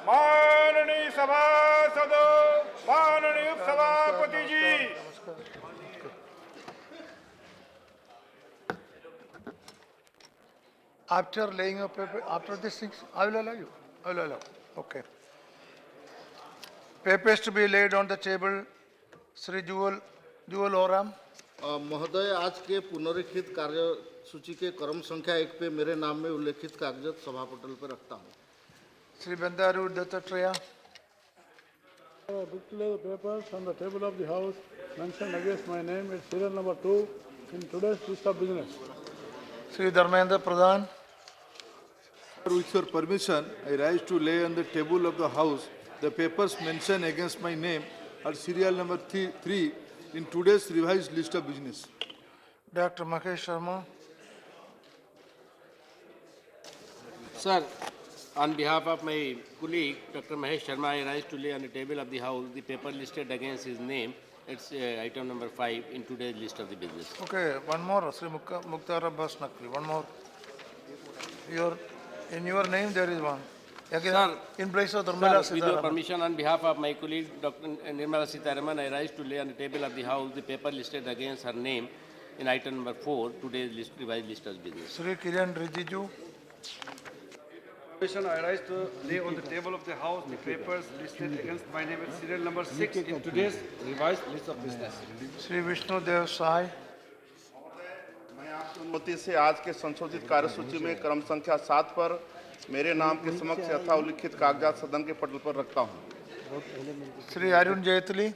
माननीय सभासदों, माननीय सभापति जी, after laying of paper, after these things, I will allow you. I will allow. Okay. Papers to be laid on the table. Sri Jewel Oram. महोदय, आज के पुनरीक्षित कार्य सूची के क्रम संख्या 1 पे मेरे नाम में उल्लेखित कागजात सभा पटल पर रखता हूँ। Sri Bandaru Dattatreya. Book to lay the papers on the table of the House mentioned against my name is serial number 2 in today's list of business. Sri Dharmendra Pradhan. With your permission, I rise to lay on the table of the House the papers mentioned against my name are serial number 3 in today's revised list of business. Dr. Mahesh Sharma. Sir, on behalf of my colleague, Dr. Mahesh Sharma, I rise to lay on the table of the House the paper listed against his name. It's item number 5 in today's list of the business. Okay, one more. Sri Mukhtar Abbas Naqvi. One more. In your name there is one. Again, Sir, in place of Nirmala Sir, with your Sitharaman. permission, on behalf of my colleague, Dr. Nirmala Sitharaman, I rise to lay on the table of the House the paper listed against her name in item number 4, today's revised list of business. Sri Kiran Rijiju. I rise to lay on the table of the House the papers listed against my name at serial number 6 in today's revised list of business. Sri Vishnu Dev Sai. मैं आपकी अनुमति से आज के संशोधित कार्यसूची में क्रम संख्या 7 पर मेरे नाम के समक्ष यथा उल्लिखित कागजात सदन के पटल पर रखता हूं। Sri Arun Jaitley.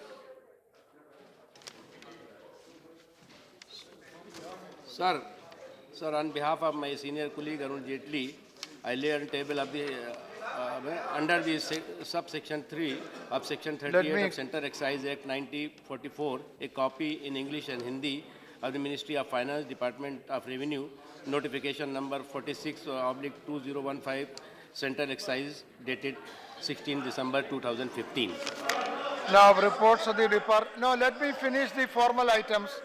Sir, on behalf of my senior colleague Arun Jaitley, I lay on the table of the under the subsection 3 of section 38 of Center Excise Act 1944 a copy in English and Hindi of the Ministry of Finance, Department of Revenue, notification number 46/2015, Center Excise, dated 16 December 2015. Now reports of the department. No, let me finish the formal items.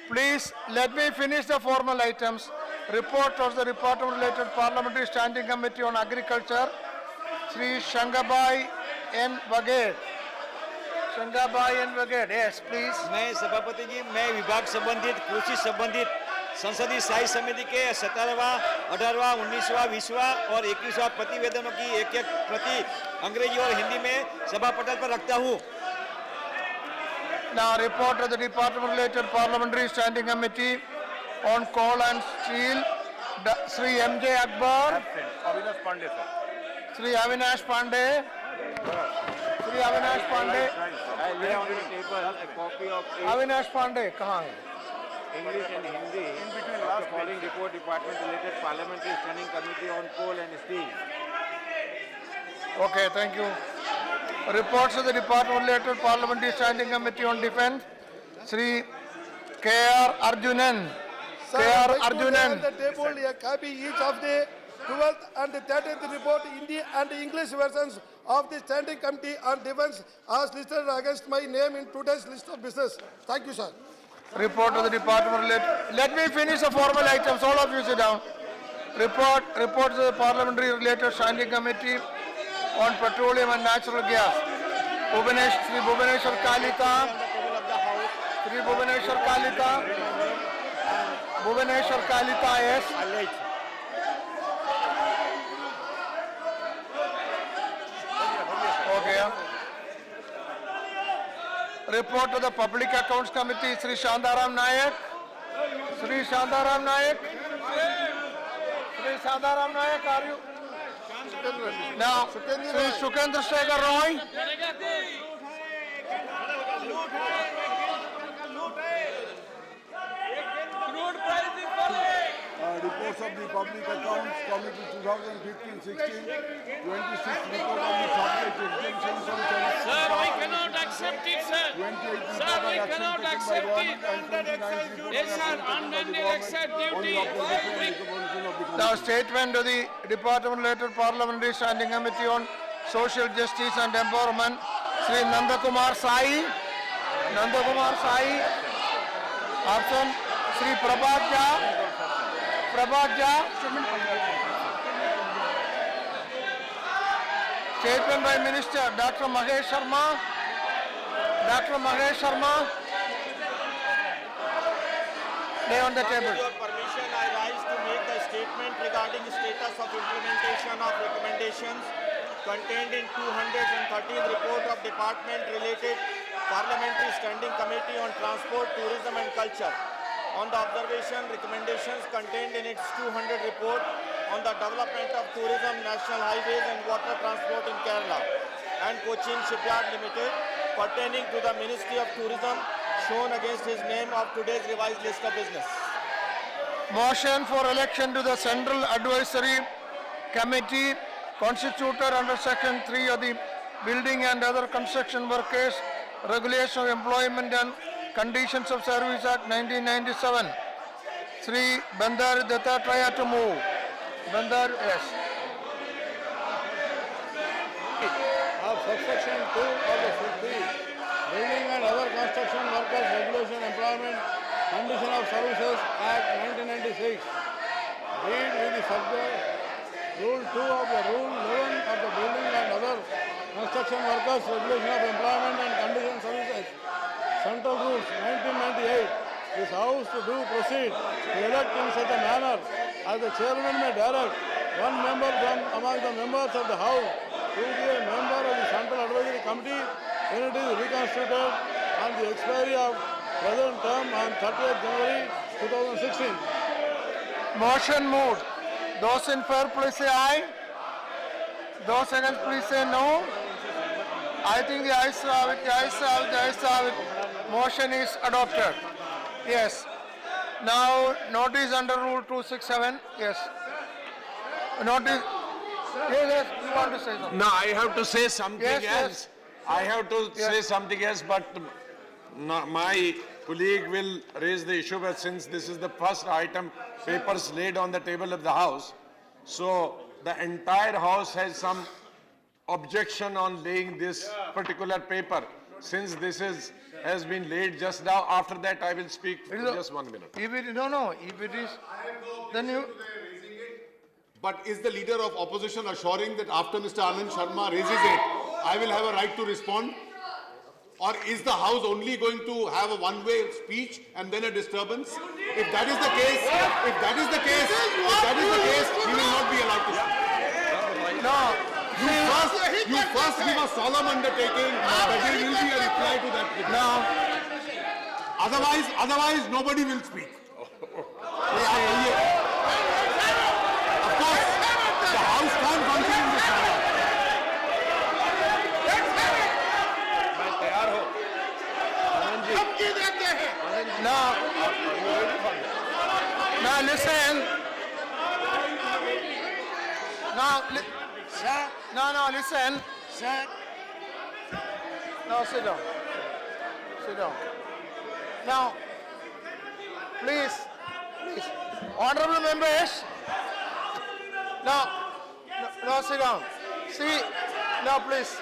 Please, let me finish the formal items. Report of the department-related Parliamentary Standing Committee on Agriculture, Sri Shangabai N. Baghed. Shangabai N. Baghed, yes, please. मैं सभापति जी, मैं विभाग संबंधित कृषि संबंधित संसदीय स्थायी समिति के 17वां, 18वां, 19वां, 20वां और 21वां प्रतिवेदनों की एक प्रति अंग्रेजी और हिंदी में सभा पटल पर रखता हूँ। Now report of the department-related Parliamentary Standing Committee on Coal and Steel, Sri M.J. Akbar. Avinash Pandey sir. Sri Avinash Pandey. Sri Avinash Pandey. I lay on the table a copy of Avinash Pandey, कहाँ है? English and Hindi of the following report department related Parliamentary Standing Committee on Coal and Steel. Okay, thank you. Reports of the department-related Parliamentary Standing Committee on Defence, Sri K.R. Arjunan. K.R. Arjunan. The table a copy each of the 12th and the 13th report Hindi and English versions of the Standing Committee on Defence as listed against my name in today's list of business. Thank you, sir. Report of the department-related. Let me finish the formal items. All of you sit down. Reports of the Parliamentary-related Standing Committee on Petroleum and Natural Gas. Sri Bhubaneswar Kalita. Sri Bhubaneswar Kalita. Bhubaneswar Kalita, yes. Okay. Report to the Public Accounts Committee, Sri Shandaram Nayak. Sri Shandaram Nayak. Sri Shandaram Nayak, are you? Now, Sri Shukendra Shekhar Roy. Reports of the Public Accounts Committee 2015-16, 26th report of the subject exemptions from tariff. Sir, we cannot accept it, sir. 28th Sir, report we on action cannot taken by accept government it. and 29th report Yes, on sir, action taken by the unending government excess on the duty. opposition and recommendation of the Now, committee. statement of the department-related Parliamentary Standing Committee on Social Justice and Empowerment, Sri Nandakumar Sai. Nandakumar Sai. Absent. Sri Prabhat Jha. Prabhat Jha. Statement by Minister Dr. Mahesh Sharma. Dr. Mahesh Sharma. Lay on the table. With your permission, I rise to make the statement regarding the status of implementation of recommendations contained in 213th report of Department-related Parliamentary Standing Committee on Transport, Tourism and Culture on the observation recommendations contained in its 200 report on the development of tourism, national highways and water transport in Kerala and Cochin Shipyard Limited pertaining to the Ministry of Tourism shown against his name of today's revised list of business. Motion for election to the Central Advisory Committee constituted under Section 3 of the Building and Other Construction Workers Regulation of Employment and Conditions of Service Act 1997. Sri Bandar Dattatreya to move. Bandar, yes. Of subsection 2 of the 50 Building and Other Construction Workers Regulation Employment Condition of Services Act 1996. Read with the subject Rule 2 of the Rule 11 of the Building and Other Construction Workers Regulation of Employment and Condition Services Central Rules 1998. This House to do proceed to elect in such a manner as the Chairman may direct one member from among the members of the House to be a member of the Central Advisory Committee when it is reconstituted on the expiry of present term on 30th January 2016. Motion moved. Those in favor please say aye. Those against please say no. I think the ayes have it, the ayes have it, the ayes have it. Motion is adopted. Yes. Now notice under Rule 267. Yes. Notice. Yes, you want to say something? No, I have to say something Yes, else. yes. I have to say something else, but my colleague will raise the issue, but since this is the first item, papers laid on the table of the House, so the entire House has some objection on laying this particular paper. Since this has been laid just now, after that I will speak for just 1 minute. If it, no, if it is, then you, But is the leader of opposition assuring that after Mr. Anand Sharma raises it, I will have a right to respond? Or is the House only going to have a one-way speech and then a disturbance? If that is the case, he will not be allowed to speak. no. You first give a solemn undertaking that there will be a reply to that. No. Otherwise nobody will speak. Of course, the House can't function in this manner. Now listen. Now listen. Sir. Now sit down. Sit down. Now, please. Honorable members. Now sit down. See, now please.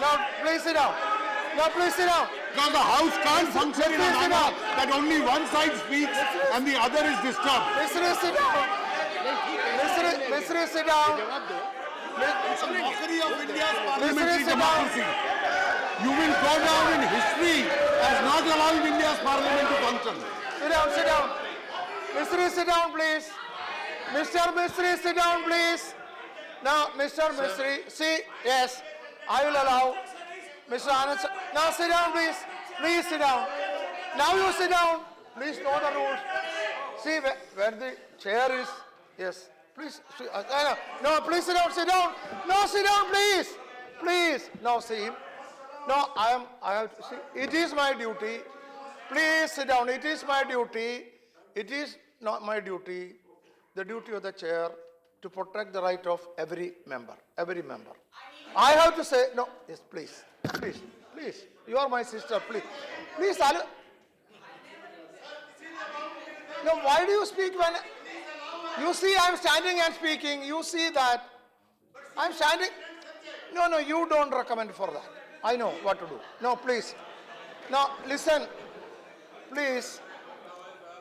Now please sit down. Now please sit down. Because the House can't function in a Please sit manner down. that only one side speaks and the other is disturbed. Mr. sit down. Mr. sit down. It's a mockery of India's parliamentary sit down. democracy. You will go down in history as not allowing India's parliament to function. Sit down, sit down. Mr. sit down, please. Mr. Mistry, sit down, please. Now, Mr. Mistry, see, yes, I will allow Mr. Anand. Now sit down, please. Please sit down. Now you sit down. Please know the rules. See, where the chair is, yes. Please, no, please sit down, sit down. No, sit down, please. Please. Now see, no, I have to see. It is my duty. Please sit down. It is my duty. It is not my duty, the duty of the chair, to protect the right of every member. Every member. I have to say, no, yes, please. Please, please. You are my sister, please. Please, no, why do you speak when... You see, I'm standing and speaking. You see that. I'm standing. No, you don't recommend for that. I know what to do. No, please. Now, listen. Please.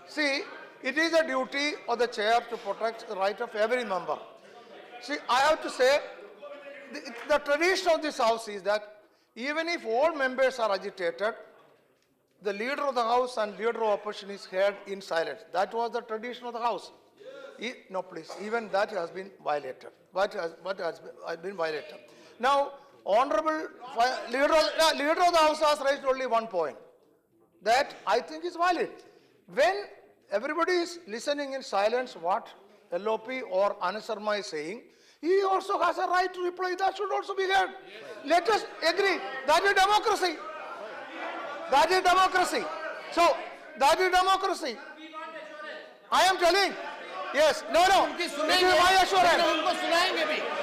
See, it is a duty of the chair to protect the right of every member. See, I have to say, the tradition of this house is that even if all members are agitated, the leader of the house and leader of opposition is heard in silence. That was the tradition of the house. No, please, even that has been violated. What has been violated? Now, honorable leader of the house has raised only one point. That I think is valid. When everybody is listening in silence what LOP or Anand Sharma is saying, he also has a right to reply. That should also be heard. Let us agree. That is democracy. That is democracy. So, that is democracy. I am telling. Yes. No. This is my assurance.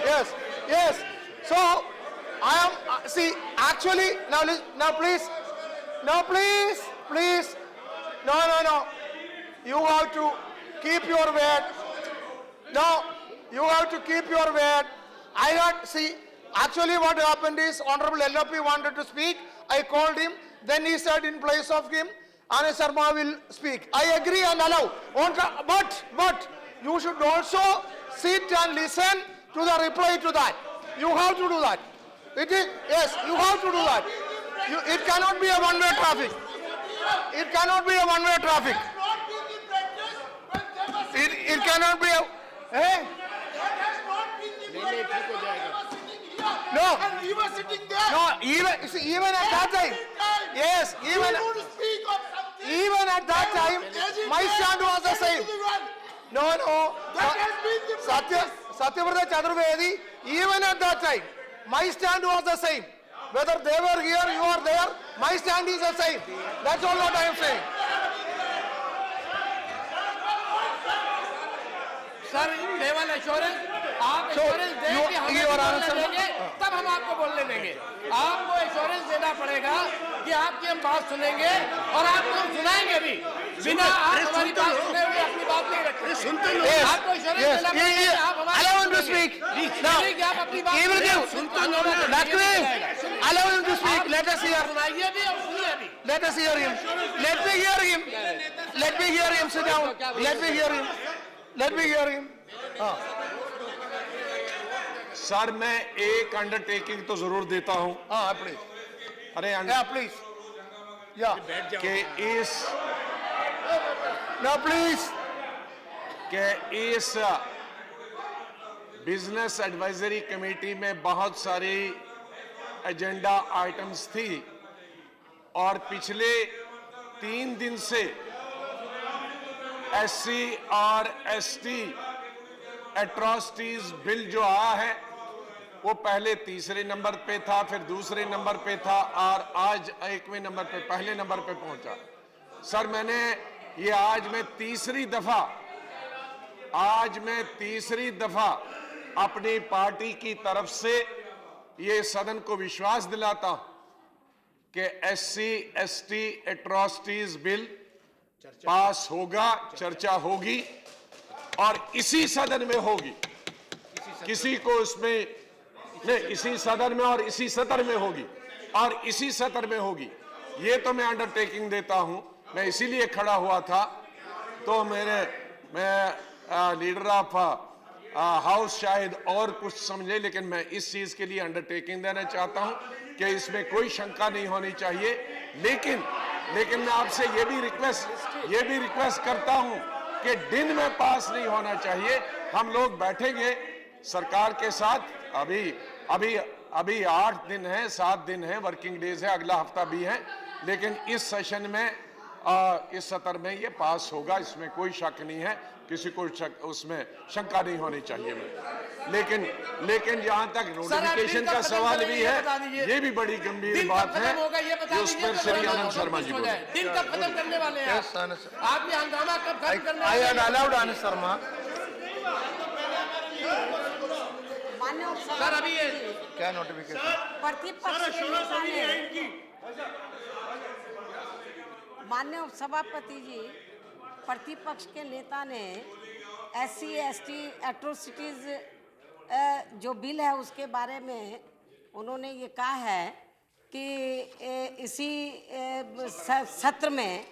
Yes. Yes. So, I am, see, actually, now please. No, please. No. You have to keep your word. No, you have to keep your word. I not see. Actually, what happened is Honorable LOP wanted to speak. I called him. Then he said, in place of him, Anand Sharma will speak. I agree and allow. But you should also sit and listen to the reply to that. You have to do that. It is yes. You have to do that. It cannot be a one-way traffic. It cannot be a one-way traffic. It cannot be a. Eh? No. And you were sitting there. No, even at that time. Yes, even at that time, my stand was the same. No. Satyavrata Chaturvedi, even at that time, my stand was the same. Whether they were here, you are there, my stand is the same. That's all what I am saying. Sir level assurance आप assurance दें कि हमें बोलने देंगे तब हम आपको बोलने देंगे आपको एश्योरेंस देना पड़ेगा कि आपकी हम बात सुनेंगे और आपको हम सुनाएंगे भी बिना आप हमारी बात सुने हुए अपनी बात नहीं रखेंगे सुनते लोग आपको एश्योरेंस देना पड़ेगा आप हमारी allow him to speak now कि आप अपनी बात सुनते लोग allow him to speak let us hear सुनाइए भी और सुनिए भी let us hear him let me hear him sit down let me hear him sir मैं एक अंडरटेकिंग तो जरूर देता हूं प्लीज अरे प्लीज के इस बिजनेस एडवाइजरी कमेटी में बहुत सारी एजेंडा आइटम्स थी और पिछले 3 दिन से SC और ST एट्रोसिटीज बिल जो आया है वो पहले तीसरे नंबर पे था फिर दूसरे नंबर पे था और आज 1वें नंबर पे पहले नंबर पे पहुंचा सर मैंने ये आज मैं तीसरी दफा अपनी पार्टी की तरफ से ये सदन को विश्वास दिलाता हूं कि SC ST atrocities bill pass होगा चर्चा होगी और इसी सदन में होगी किसी को उसमें नहीं इसी सदन में और इसी सत्र में होगी और इसी सत्र में होगी ये तो मैं अंडरटेकिंग देता हूं मैं इसीलिए खड़ा हुआ था तो मैं लीडर ऑफ हाउस शायद और कुछ समझे लेकिन मैं इस चीज के लिए अंडरटेकिंग देना चाहता हूं कि इसमें कोई शंका नहीं होनी चाहिए लेकिन मैं आपसे ये भी रिक्वेस्ट करता हूं कि दिन में पास नहीं होना चाहिए हम लोग बैठेंगे सरकार के साथ अभी 8 दिन है 7 दिन है वर्किंग डेज है अगला हफ्ता भी है लेकिन इस सेशन में इस सत्र में ये पास होगा इसमें कोई शक नहीं है किसी को उसमें शंका नहीं होनी चाहिए लेकिन जहां तक नोटिफिकेशन का सवाल भी है ये भी बड़ी गंभीर बात है उस पर श्री आनंद शर्मा जी बोले दिन कब खत्म करने वाले हैं आप ये हंगामा कब खत्म करने वाले हैं allowed Anand Sharma सर अभी ये क्या नोटिफिकेशन माननीय उपसभापति जी प्रतिपक्ष के नेता ने SC ST एट्रोसिटीज जो बिल है उसके बारे में उन्होंने ये कहा है कि इसी सत्र में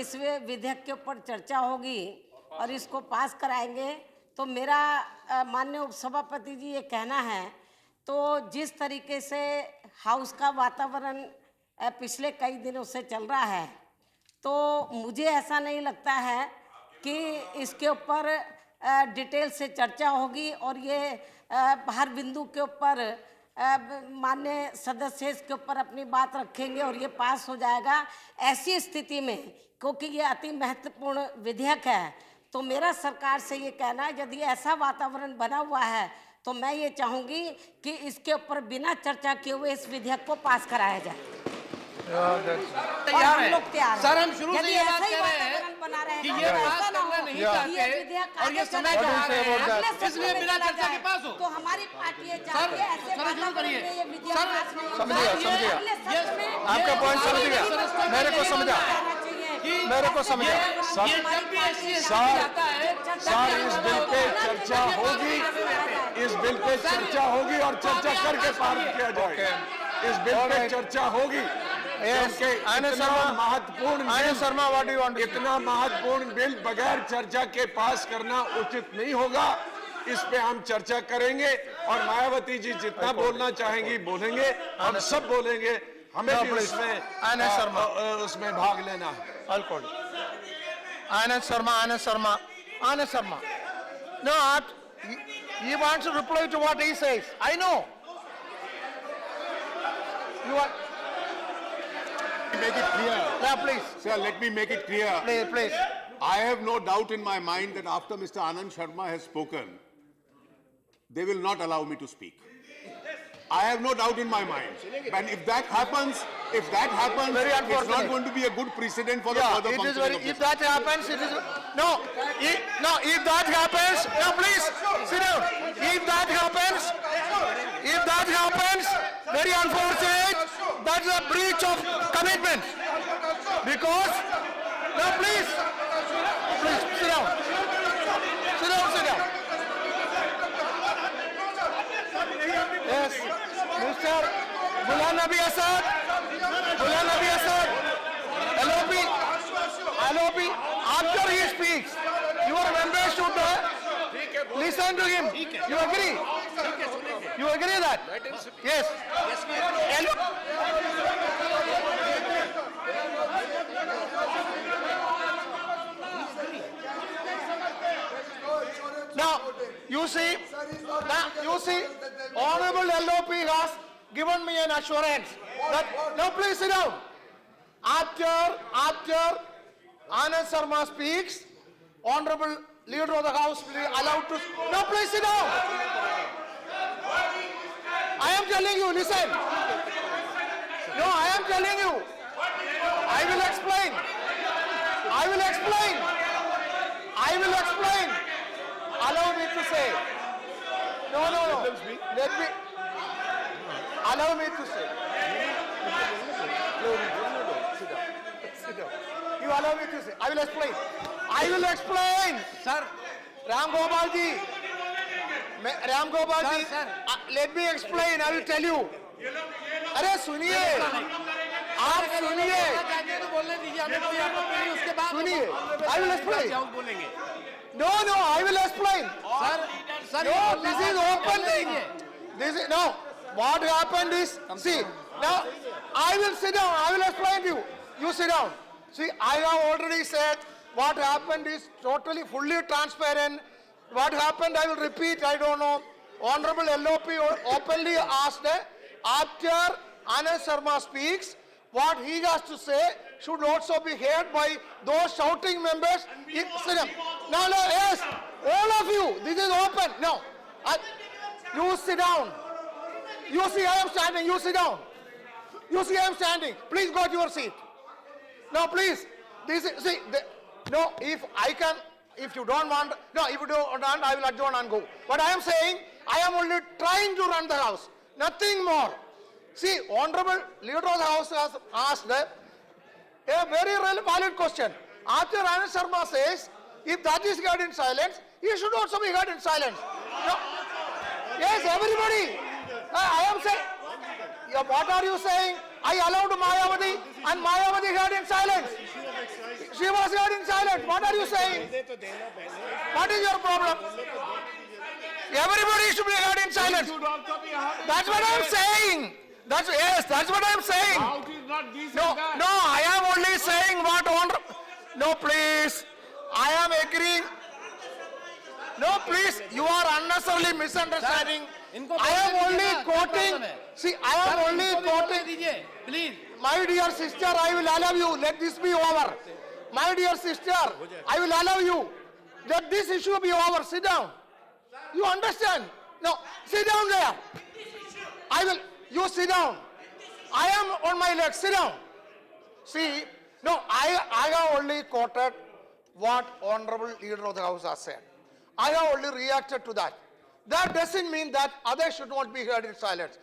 इस विधेयक के ऊपर चर्चा होगी और इसको पास कराएंगे तो मेरा माननीय उपसभापति जी ये कहना है तो जिस तरीके से हाउस का वातावरण पिछले कई दिनों से चल रहा है, तो मुझे ऐसा नहीं लगता है कि इसके ऊपर डिटेल से चर्चा होगी और ये हर बिंदु के ऊपर माननीय सदस्य इसके ऊपर अपनी बात रखेंगे और ये पास हो जाएगा। ऐसी स्थिति में, क्योंकि ये अति महत्वपूर्ण विधेयक है, तो मेरा सरकार से ये कहना है, यदि ऐसा वातावरण बना हुआ है तो मैं ये चाहूँगी कि इसके ऊपर बिना चर्चा किए हुए इस विधेयक को पास कराया जाए। तैयार है सर, हम शुरू से ये बात कह रहे हैं कि ये पास करना नहीं चाहते और ये समय जा रहे हैं, इसलिए बिना चर्चा के पास हो। तो हमारी पार्टी ये चाहती है ऐसे शुरू करिए ये विधेयक पास नहीं समझ गया आपका पॉइंट समझ गया, मेरे को समझा। सर, इस बिल पे चर्चा होगी, इस बिल पे चर्चा होगी और चर्चा करके पारित किया जाएगा। इस बिल पे चर्चा होगी। इतना महत्वपूर्ण बिल बगैर चर्चा के पास करना उचित नहीं होगा। इस पे हम चर्चा करेंगे और मायावती जी जितना बोलना चाहेंगी बोलेंगे, हम सब बोलेंगे, हमें भी उसमें भाग लेना है। Anand Sharma. No, he wants to reply to what he says. I know. You are. Make it clear. Yeah, please. Sir, let me make it clear. Please. I have no doubt in my mind that after Mr. Anand Sharma has spoken, they will not allow me to speak. I have no doubt in my mind. And if that happens, it's not going to be a good precedent for the further functioning of this. If that happens, it is no. If that happens, no, please sit down. If that happens, very unfortunate. That's a breach of commitment. Because no, please sit down. Sit down. Yes, Mr. Ghulam Nabi Azad, LOP, after he speaks, your members should listen to him. You agree? You agree that? Yes. Now, you see, Honorable LOP has given me an assurance that, now please sit down. After Anand Sharma speaks, Honorable Leader of the House will be allowed to, now please sit down. I am telling you, listen. No, I am telling you. I will explain. Allow me to say. No. Allow me to say. Sit down. You allow me to say. I will explain. Sir, Ram Gopal ji, let me explain. I will tell you. अरे सुनिए, आप सुनिए. सुनिए. I will explain. No, I will explain. Sir, No, this is open thing. No. What happened is, see, now I will sit down. I will explain to you. You sit down. See, I have already said what happened is totally, fully transparent. What happened, I will repeat. I don't know. Honorable LOP openly asked after Anand Sharma speaks, what he has to say should also be heard by those shouting members. Sit down. No, yes, all of you. This is open. No, you sit down. You see, I am standing. You sit down. You see, I am standing. Please go to your seat. No, please. No, if you don't want, if you don't want, I will adjourn and go. But I am saying, I am only trying to run the house. Nothing more. See, Honorable Leader of the House has asked a very valid question. After Anand Sharma says, if that is heard in silence, he should also be heard in silence. No. Yes, everybody. I am saying, what are you saying? I allowed Mayawati and Mayawati heard in silence. She was heard in silence. What are you saying? What is your problem? Everybody should be heard in silence. Should also be heard. That's what I'm saying. That's what I'm saying. How it is not this No, and that. no, I am only saying what no, please. I am agreeing. No, please, you are unnecessarily misunderstanding. I am only quoting. See, I am only quoting. Please My dear sister, I will allow you. Let this be over. My dear sister, I will allow you. Let this issue be over. Sit down. You understand? No, sit down there. I will. You sit down. I am on my legs. Sit down. See, no, I have only quoted what Honorable Leader of the House has said. I have only reacted to that. That doesn't mean that others should not be heard in silence.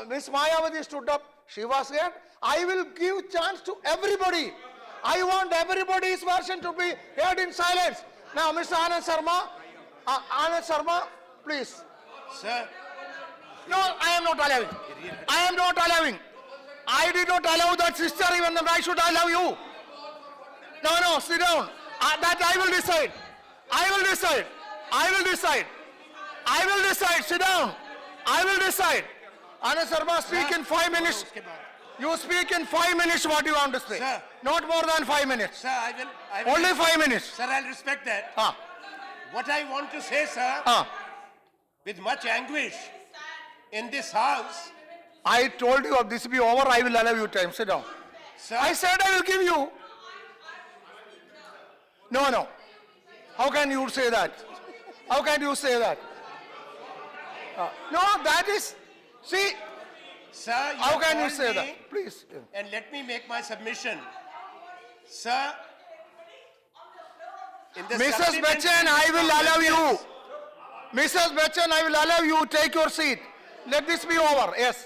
Ms. Mayawati stood up. She was heard. I will give chance to everybody. I want everybody's version to be heard in silence. Now, Mr. Anand Sharma, please. Sir, No, I am not allowing. I am not allowing. I did not allow that sister, even though I should allow you. No, sit down. That I will decide. I will decide. I will decide. I will decide. Sit down. I will decide. Anand Sharma, speak in 5 minutes. You speak in 5 minutes what you want to say. Sir. Not more than 5 minutes. sir, I will. Only 5 minutes. Sir, I'll respect that. Ah, What I want to say, sir, ah. with much anguish, in this house, I told you this be over, I will allow you time. Sit down. sir, I said I will give you. No. How can you say that? How can you say that? No, that is, see, sir, you how can you called say me, that? Please. And let me make my submission. Sir, in the Mrs. supplementary Bachchan, I will allow you. documents- Mrs. Bachchan, I will allow you. Take your seat. Let this be over. Yes.